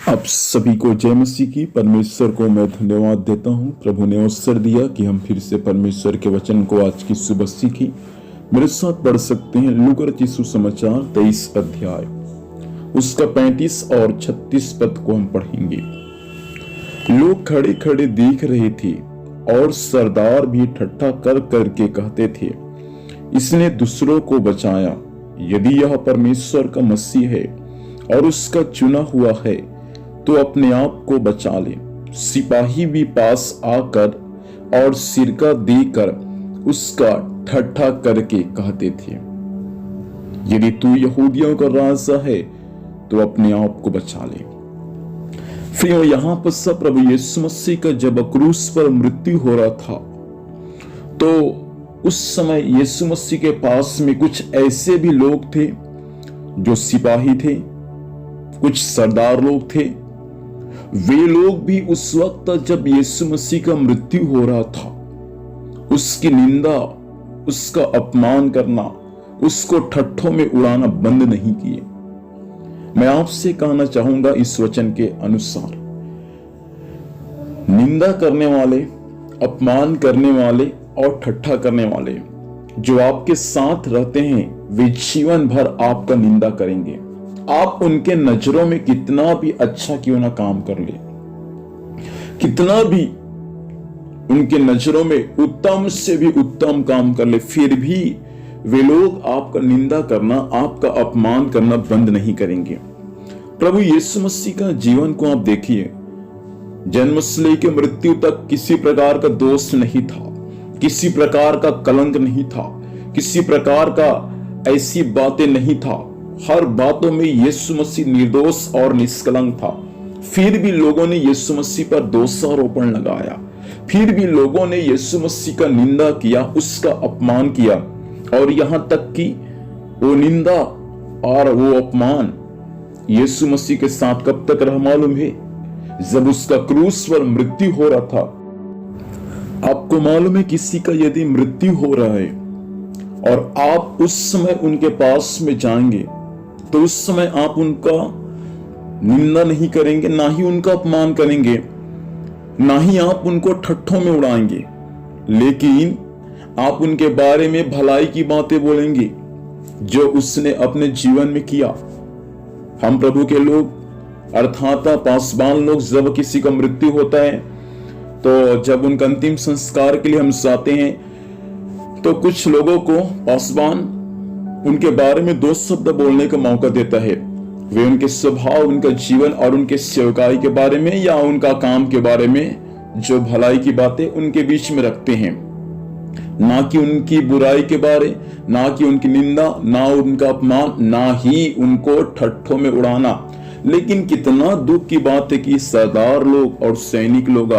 आप सभी को जय मसीह की। परमेश्वर को मैं धन्यवाद देता हूं। प्रभु ने अवसर दिया कि हम फिर से परमेश्वर के वचन को आज की सुबह सीखें। मेरे साथ पढ़ सकते हैं लूका रचित सुसमाचार 23 अध्याय, उसका 35 और 36 पद को हम पढ़ेंगे। लोग खड़े खड़े देख रहे थे और सरदार भी ठट्ठा कर करके कहते थे, इसने दूसरों को बचाया। यदि यह परमेश्वर का मसीह है और उसका चुना हुआ है तो अपने आप को बचा ले। सिपाही भी पास आकर और सिरका देकर उसका ठट्ठा करके कहते थे, यदि तू यहूदियों का राजा है तो अपने आप को बचा ले। फिर यहां पर सब प्रभु यीशु मसीह का जब क्रूस पर मृत्यु हो रहा था तो उस समय यीशु मसीह के पास में कुछ ऐसे भी लोग थे जो सिपाही थे, कुछ सरदार लोग थे। वे लोग भी उस वक्त जब यीशु मसीह का मृत्यु हो रहा था उसकी निंदा, उसका अपमान करना, उसको ठट्ठों में उड़ाना बंद नहीं किए। मैं आपसे कहना चाहूंगा इस वचन के अनुसार, निंदा करने वाले, अपमान करने वाले और ठट्ठा करने वाले जो आपके साथ रहते हैं वे जीवन भर आपका निंदा करेंगे। आप उनके नजरों में कितना भी अच्छा क्यों ना काम कर ले, कितना भी उनके नजरों में उत्तम से भी उत्तम काम कर ले, फिर भी वे लोग आपका निंदा करना, आपका अपमान करना बंद नहीं करेंगे। प्रभु यीशु मसीह का जीवन को आप देखिए, जन्म से लेकर मृत्यु तक किसी प्रकार का दोष नहीं था, किसी प्रकार का कलंक नहीं था, किसी प्रकार का ऐसी बातें नहीं था। हर बातों में यीशु मसीह निर्दोष और निष्कलंक था। फिर भी लोगों ने यीशु मसीह पर दोषारोपण लगाया, फिर भी लोगों ने यीशु मसीह का निंदा किया, उसका अपमान किया। और यहां तक कि वो निंदा और वो अपमान यीशु मसीह के साथ कब तक रहा मालूम है? जब उसका क्रूस पर मृत्यु हो रहा था। आपको मालूम है, किसी का यदि मृत्यु हो रहा है और आप उस समय उनके पास में जाएंगे तो उस समय आप उनका निंदा नहीं करेंगे, ना ही उनका अपमान करेंगे, ना ही आप उनको ठट्ठों में उड़ाएंगे, लेकिन आप उनके बारे में भलाई की बातें बोलेंगे जो उसने अपने जीवन में किया। हम प्रभु के लोग अर्थात पासवान लोग, जब किसी का मृत्यु होता है तो जब उनका अंतिम संस्कार के लिए हम जाते हैं तो कुछ लोगों को पासवान उनके बारे में दो शब्द बोलने का मौका देता है। वे उनके स्वभाव, उनका जीवन और उनके सेवकाई के बारे में या उनका काम के बारे में जो भलाई की बातें उनके बीच में रखते हैं, ना कि उनकी बुराई के बारे, ना कि उनकी निंदा, ना उनका अपमान, ना ही उनको ठट्ठों में उड़ाना। लेकिन कितना दुख की बात है कि सरदार लोग और सैनिक लोग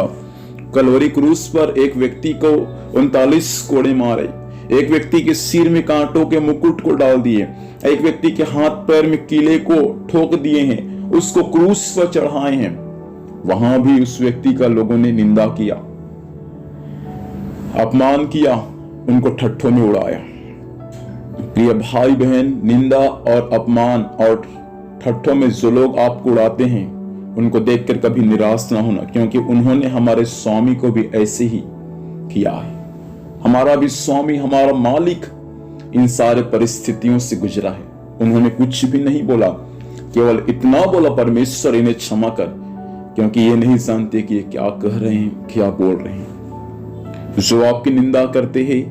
कलवरी क्रूस पर एक व्यक्ति को 39 कोड़े मारे, एक व्यक्ति के सिर में कांटों के मुकुट को डाल दिए, एक व्यक्ति के हाथ पैर में कीले को ठोक दिए हैं, उसको क्रूस पर चढ़ाए हैं। वहां भी उस व्यक्ति का लोगों ने निंदा किया, अपमान किया, उनको ठट्ठों में उड़ाया। प्रिय भाई बहन, निंदा और अपमान और ठट्ठों में जो लोग आपको उड़ाते हैं उनको देखकर कभी निराश ना होना, क्योंकि उन्होंने हमारे स्वामी को भी ऐसे ही किया है। हमारा भी स्वामी, हमारा मालिक इन सारे परिस्थितियों से गुजरा है। उन्होंने कुछ भी नहीं बोला, केवल इतना बोला, परमेश्वर इन्हें क्षमा कर, क्योंकि ये नहीं जानते कि ये क्या कह रहे हैं, क्या बोल रहे हैं। जो आपकी निंदा करते हैं,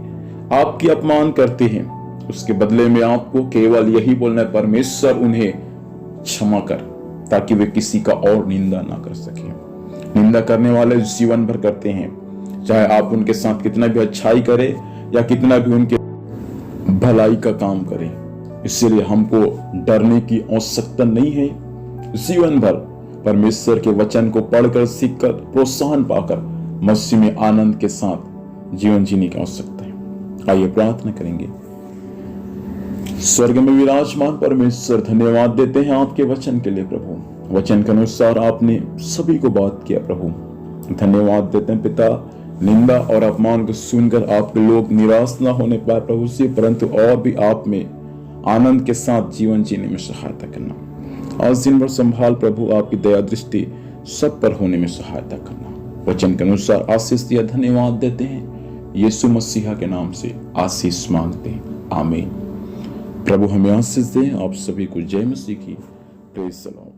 आपकी अपमान करते हैं, उसके बदले में आपको केवल यही बोलना है, परमेश्वर उन्हें क्षमा कर, ताकि वे किसी का और निंदा ना कर सके। निंदा करने वाले जीवन भर करते हैं, चाहे आप उनके साथ कितना भी अच्छाई करें या कितना भी उनके भलाई का काम करें। इसलिए हमको डरने की आवश्यकता नहीं है। जीवन भर परमेश्वर के वचन को पढ़कर, सीखकर, प्रोत्साहन पाकर मसीह में आनंद के साथ जीवन जीने की आवश्यकता है। आइए प्रार्थना करेंगे। स्वर्ग में विराजमान परमेश्वर, धन्यवाद देते हैं आपके वचन के लिए प्रभु। वचन के अनुसार आपने सभी को बात किया प्रभु, धन्यवाद देते हैं पिता। निंदा और अपमान को सुनकर आपके लोग निराश ना होने पाए प्रभु से, परंतु और भी आप में आनंद के साथ जीवन जीने में सहायता करना। आज दिन भर संभाल प्रभु, आपकी दया दृष्टि सब पर होने में सहायता करना। वचन के अनुसार आशीष दिया, धन्यवाद देते हैं, यीशु मसीहा के नाम से आशीष मांगते हैं, आमीन। प्रभु हमें आशीष दे। आप सभी को जय मसीह की। Praise the Lord.